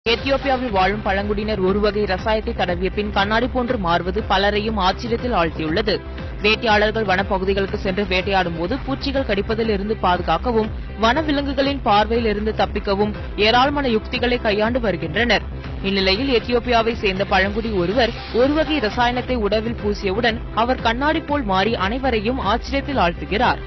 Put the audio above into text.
எத்தியோப்பியாவில் வாழும் பழங்குடியினர் ஒருவகை ரசாயத்தை தடவிய பின் கண்ணாடி போன்று மாறுவது பலரையும் ஆச்சரியத்தில் ஆழ்த்தியுள்ளது. வேட்டையாளர்கள் வனப்பகுதிகளுக்கு சென்று வேட்டையாடும் போது பூச்சிகள் கடிப்பதில் இருந்து பாதுகாக்கவும் வனவிலங்குகளின் பார்வையில் இருந்து தப்பிக்கவும் ஏராளமான யுக்திகளை கையாண்டு வருகின்றனர். இந்நிலையில் எத்தியோப்பியாவை சேர்ந்த பழங்குடி ஒருவர் ஒருவகை ரசாயனத்தை உடலில் பூசியவுடன் அவர் கண்ணாடி போல் மாறி அனைவரையும் ஆச்சரியத்தில் ஆழ்த்துகிறார்.